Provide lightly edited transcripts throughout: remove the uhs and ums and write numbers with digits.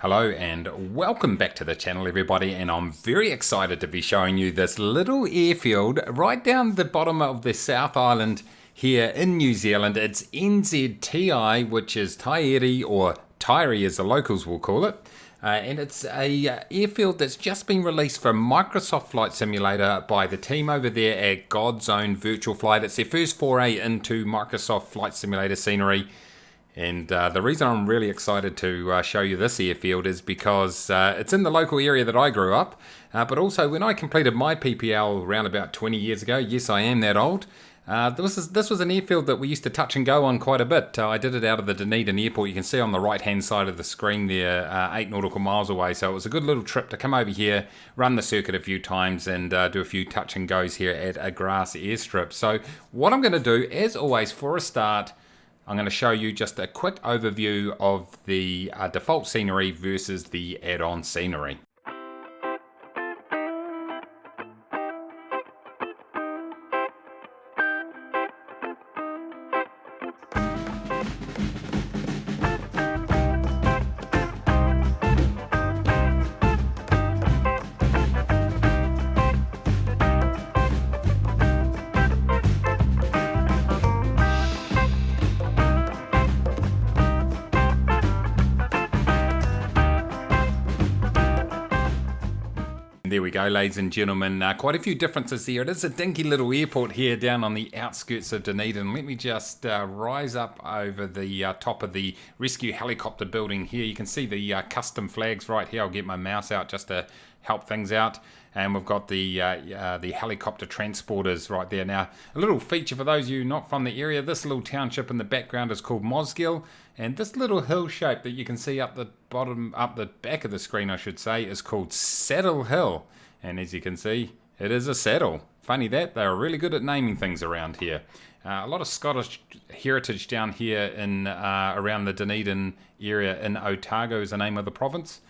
Hello and welcome back to the channel everybody, and I'm very excited to be showing you this little airfield right down the bottom of the South Island here in New Zealand. It's NZTI, which is Taieri, or Taieri as the locals will call it. And it's a airfield that's just been released from Microsoft Flight Simulator by the team over there at Godzone Virtual Flight. It's their first foray into Microsoft Flight Simulator scenery. And the reason I'm really excited to show you this airfield is because it's in the local area that I grew up, but also when I completed my PPL around about 20 years ago, yes I am that old, this was an airfield that we used to touch and go on quite a bit. I did it out of the Dunedin Airport. You can see on the right hand side of the screen there, 8 nautical miles away, so it was a good little trip to come over here, run the circuit a few times and do a few touch and goes here at a grass airstrip. So what I'm going to do, as always, for a start, I'm going to show you just a quick overview of the default scenery versus the add-on scenery. There we go, ladies and gentlemen, quite a few differences there. It is a dinky little airport here down on the outskirts of Dunedin. Let me just rise up over the top of the rescue helicopter building here. You can see the custom flags right here. I'll get my mouse out just to help things out. And we've got the helicopter transporters right there. Now, a little feature for those of you not from the area, this little township in the background is called Mosgiel. And this little hill shape that you can see up the bottom, up the back of the screen, I should say, is called Saddle Hill. And as you can see, it is a saddle. Funny that, they are really good at naming things around here. A lot of Scottish heritage down here in around the Dunedin area. In Otago is the name of the province.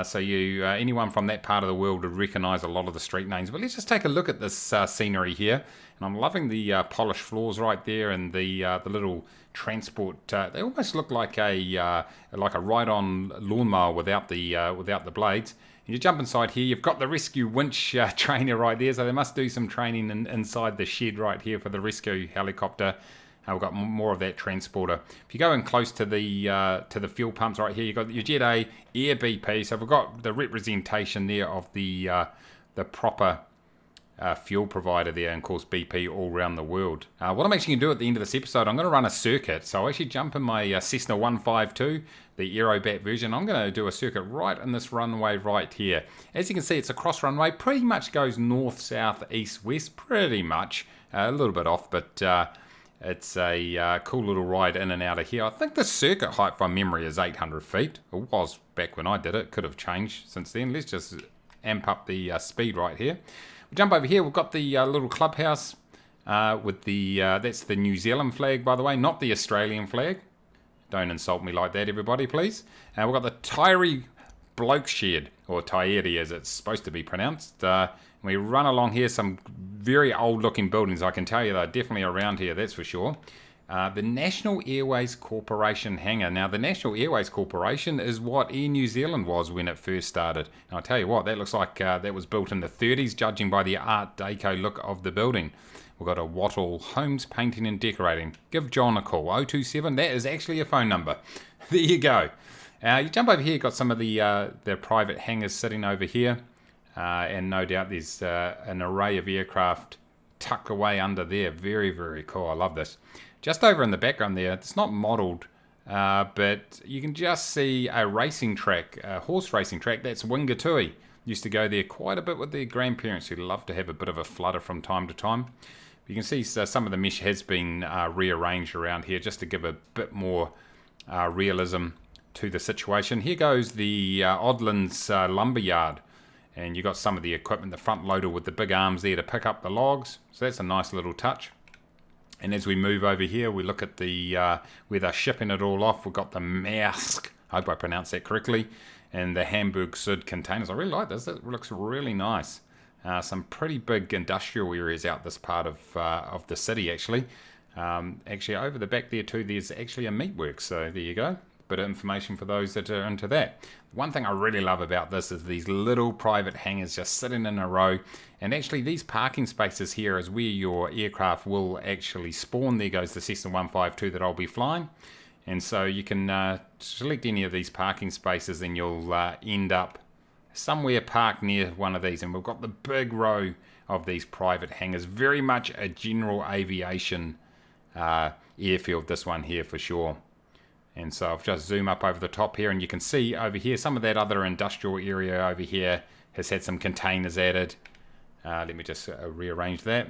So anyone from that part of the world would recognise a lot of the street names. But let's just take a look at this scenery here. And I'm loving the polished floors right there, and the little transport. They almost look like a ride-on lawnmower without the blades. And you jump inside here. You've got the rescue winch trainer right there. So they must do some training inside the shed right here for the rescue helicopter. We've got more of that transporter. If you go in close to the fuel pumps right here, you've got your Jet A Air BP. So we've got the representation there of the proper fuel provider there, and of course BP all around the world. What I'm actually going to do at the end of this episode, I'm going to run a circuit. So I actually jump in my Cessna 152, the Aerobat version. I'm going to do a circuit right in this runway right here. As you can see, it's a cross runway. Pretty much goes north, south, east, west. Pretty much. A little bit off, but it's a cool little ride in and out of here. I think the circuit height from memory is 800 feet. It was back when I did it. Could have changed since then. Let's just amp up the speed right here. We jump over here. We've got the little clubhouse with that's the New Zealand flag, by the way, not the Australian flag. Don't insult me like that, everybody, please. We've got the Taieri Bloke Shed, or Taieri as it's supposed to be pronounced. We run along here, some very old looking buildings. I can tell you they're definitely around here, that's for sure. The National Airways Corporation hangar. Now, the National Airways Corporation is what Air New Zealand was when it first started. And I'll tell you what, that looks like that was built in the 30s, judging by the Art Deco look of the building. We've got a Wattle Homes Painting and Decorating. Give John a call, 027. That is actually a phone number. There you go. You jump over here, you've got some of the private hangars sitting over here. And no doubt there's an array of aircraft tucked away under there. Very, very cool. I love this. Just over in the background there, it's not modelled, but you can just see a racing track, a horse racing track. That's Wingatui. Used to go there quite a bit with their grandparents who love to have a bit of a flutter from time to time. You can see some of the mesh has been rearranged around here just to give a bit more realism to the situation. Here goes the Oddlands lumberyard. And you've got some of the equipment, the front loader with the big arms there to pick up the logs. So that's a nice little touch. And as we move over here, we look at the where they're shipping it all off. We've got the Maersk, I hope I pronounced that correctly, and the Hamburg Sud containers. I really like this. It looks really nice. Some pretty big industrial areas out this part of the city, actually. Actually, over the back there too, there's actually a meatworks. So there you go. bit of information for those that are into that. One thing I really love about this is these little private hangars just sitting in a row, and actually these parking spaces here is where your aircraft will actually spawn. There goes the Cessna 152 that I'll be flying, and so you can select any of these parking spaces and you'll end up somewhere parked near one of these. And we've got the big row of these private hangars, very much a general aviation airfield, this one here for sure. And so I've just zoom up over the top here, and you can see over here some of that other industrial area over here has had some containers added. Let me just rearrange that,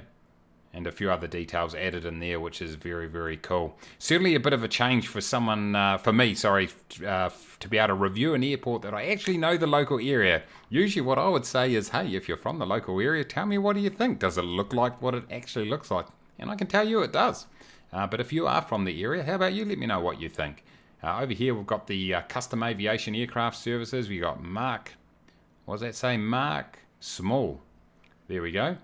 and a few other details added in there, which is very, very cool. Certainly a bit of a change for someone, for me, sorry, to be able to review an airport that I actually know the local area. Usually what I would say is, hey, if you're from the local area, tell me what do you think? Does it look like what it actually looks like? And I can tell you it does. But if you are from the area, how about you let me know what you think? Over here we've got the custom aviation aircraft services. We got Mark, what does that say? Mark Small. There we go.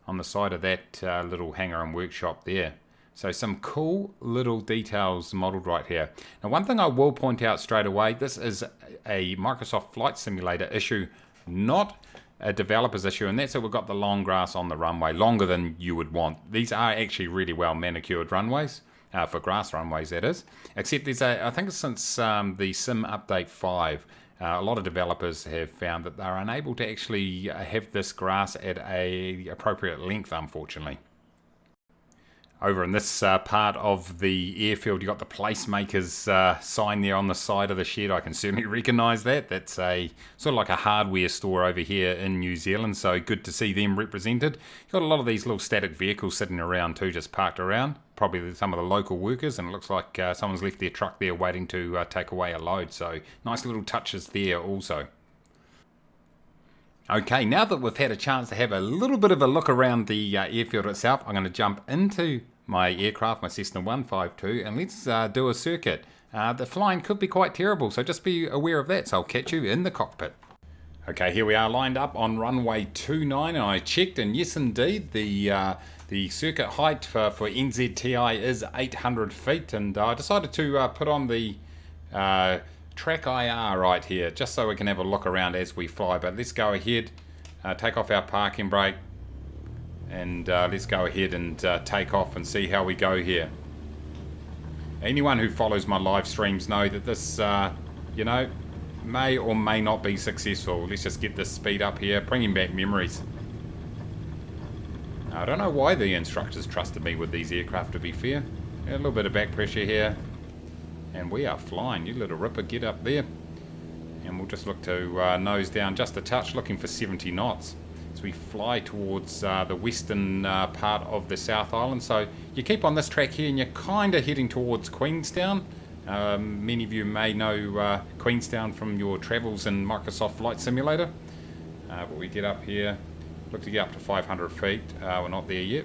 On the side of that little hangar and workshop there. So some cool little details modelled right here. Now one thing I will point out straight away, this is a Microsoft Flight Simulator issue, not a developer's issue, and that's that we've got the long grass on the runway, longer than you would want. These are actually really well manicured runways, for grass runways that is, except there's I think since the Sim Update 5, a lot of developers have found that they're unable to actually have this grass at a appropriate length, unfortunately. Over in this part of the airfield, you've got the placemakers sign there on the side of the shed. I can certainly recognise that. That's a sort of like a hardware store over here in New Zealand, so good to see them represented. You've got a lot of these little static vehicles sitting around too, just parked around. Probably some of the local workers, and it looks like someone's left their truck there waiting to take away a load. So nice little touches there also. Okay, now that we've had a chance to have a little bit of a look around the airfield itself, I'm going to jump into my aircraft, my Cessna 152, and let's do a circuit. The flying could be quite terrible, so just be aware of that. So I'll catch you in the cockpit. Okay, here we are lined up on runway 29, and I checked, and yes indeed, the circuit height for NZTI is 800 feet, and I decided to put on the TrackIR right here, just so we can have a look around as we fly. But let's go ahead, take off our parking brake, and let's go ahead and take off and see how we go here. Anyone who follows my live streams know that this, you know, may or may not be successful. Let's just get this speed up here, bringing back memories. I don't know why the instructors trusted me with these aircraft, to be fair. A little bit of back pressure here, and we are flying. You little ripper, get up there. And we'll just look to nose down just a touch, looking for 70 knots. As we fly towards the western part of the South Island. So you keep on this track here and you're kind of heading towards Queenstown. Many of you may know Queenstown from your travels in Microsoft Flight Simulator. But we get up here, look to get up to 500 feet. We're not there yet.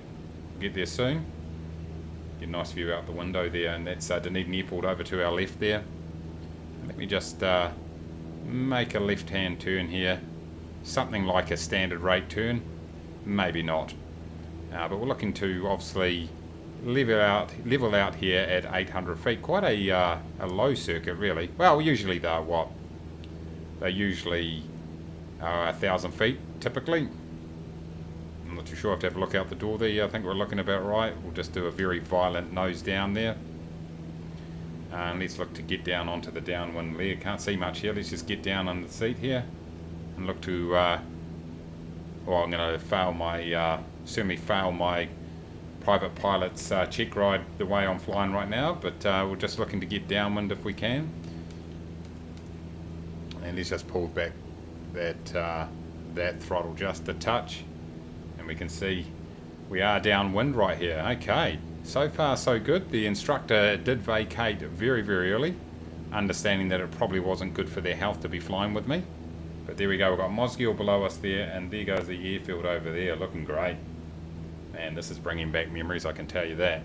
We'll get there soon. Get a nice view out the window there, and that's Dunedin Airport over to our left there. Let me just make a left-hand turn here. Something like a standard rate turn, maybe not. But we're looking to obviously level out here at 800 feet. Quite a low circuit, really. Well, usually they're what? They're usually 1,000 feet, typically. I'm not too sure. I have to have a look out the door there. I think we're looking about right. We'll just do a very violent nose down there. And let's look to get down onto the downwind leg. Can't see much here. Let's just get down on the seat here. And look to, well, I'm going to fail my, certainly fail my private pilot's check ride the way I'm flying right now, but we're just looking to get downwind if we can. And let's just pull back that throttle just a touch, and we can see we are downwind right here. Okay, so far so good. The instructor did vacate very, very early, understanding that it probably wasn't good for their health to be flying with me. But there we go, we've got Mosgiel below us there, and there goes the airfield over there, looking great. Man, this is bringing back memories, I can tell you that.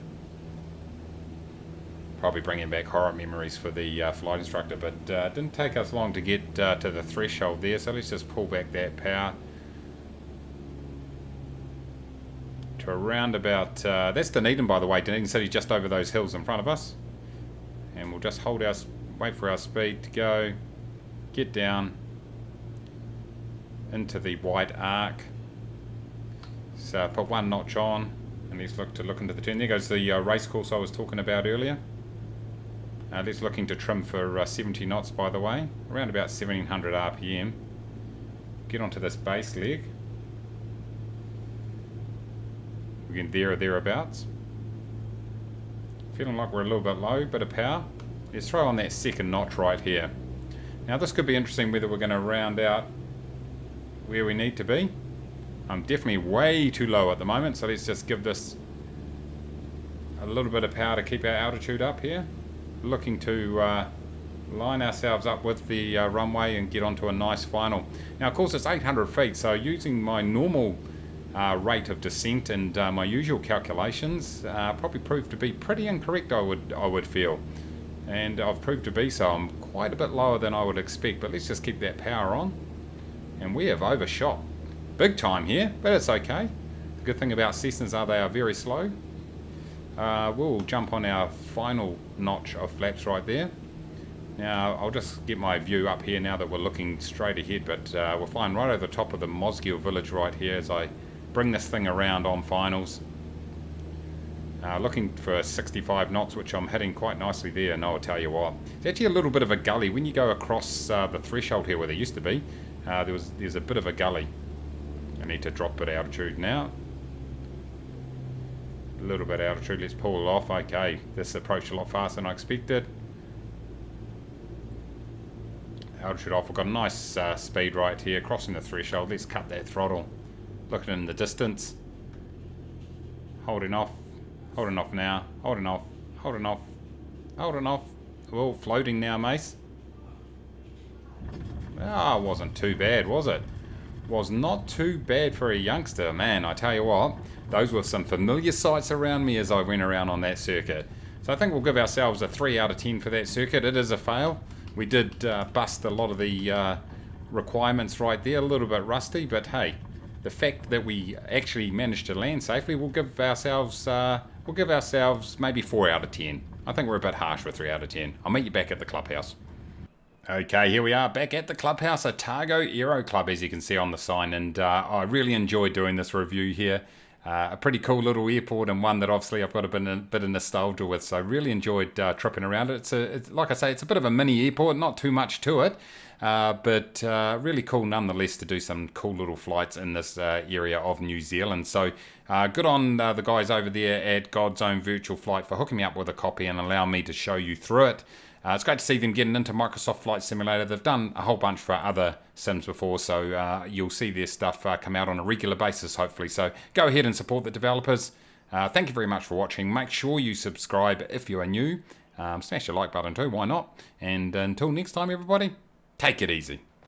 Probably bringing back horror memories for the flight instructor, but it didn't take us long to get to the threshold there, so let's just pull back that power to around about, that's Dunedin by the way, Dunedin City just over those hills in front of us. And we'll just hold our wait for our speed to go, get down into the white arc. So put 1 notch on, and let's look into the turn. There goes the race course I was talking about earlier. Let's looking to trim for 70 knots, by the way, around about 1700 RPM. Get onto this base leg. We're getting there or thereabouts. Feeling like we're a little bit low, bit of power. Let's throw on that second notch right here. Now this could be interesting whether we're going to round out where we need to be. I'm definitely way too low at the moment, so let's just give this a little bit of power to keep our altitude up here. Looking to line ourselves up with the runway and get onto a nice final. Now of course it's 800 feet, so using my normal rate of descent and my usual calculations probably proved to be pretty incorrect, I would feel. And I've proved to be so. I'm quite a bit lower than I would expect, but let's just keep that power on. And we have overshot big time here, but it's okay. The good thing about Cessnas are they are very slow. We'll jump on our final notch of flaps right there. Now I'll just get my view up here now that we're looking straight ahead, but we're flying right over the top of the Mosgiel village right here as I bring this thing around on finals. Looking for 65 knots, which I'm hitting quite nicely there, and I'll tell you what, it's actually a little bit of a gully. When you go across the threshold here where there used to be, there's a bit of a gully. I need to drop a bit of altitude now. A little bit of altitude, let's pull it off. Okay, this approached a lot faster than I expected. Altitude off, we've got a nice speed right here, crossing the threshold. Let's cut that throttle. Looking in the distance. Holding off now, holding off. We're all floating now, Mace. Wasn't too bad, was it? Was not too bad for a youngster, man. I tell you what, those were some familiar sights around me as I went around on that circuit. So I think we'll give ourselves a 3 out of 10 for that circuit. It is a fail. We did bust a lot of the requirements right there, a little bit rusty, but hey, the fact that we actually managed to land safely, we'll give ourselves maybe 4 out of 10. I think we're a bit harsh for 3 out of 10. I'll meet you back at the clubhouse. Okay, here we are back at the clubhouse, Otago Aero Club, as you can see on the sign, and I really enjoyed doing this review here. A pretty cool little airport, and one that obviously I've got a bit of nostalgia with, so I really enjoyed tripping around it. It's like I say, it's a bit of a mini airport, not too much to it, but really cool nonetheless to do some cool little flights in this area of New Zealand. So good on the guys over there at Godzone Virtual Flight for hooking me up with a copy and allowing me to show you through it. It's great to see them getting into Microsoft Flight Simulator. They've done a whole bunch for other sims before, so you'll see their stuff come out on a regular basis, hopefully. So go ahead and support the developers. Thank you very much for watching. Make sure you subscribe if you are new. Smash the like button too, why not? And until next time, everybody, take it easy.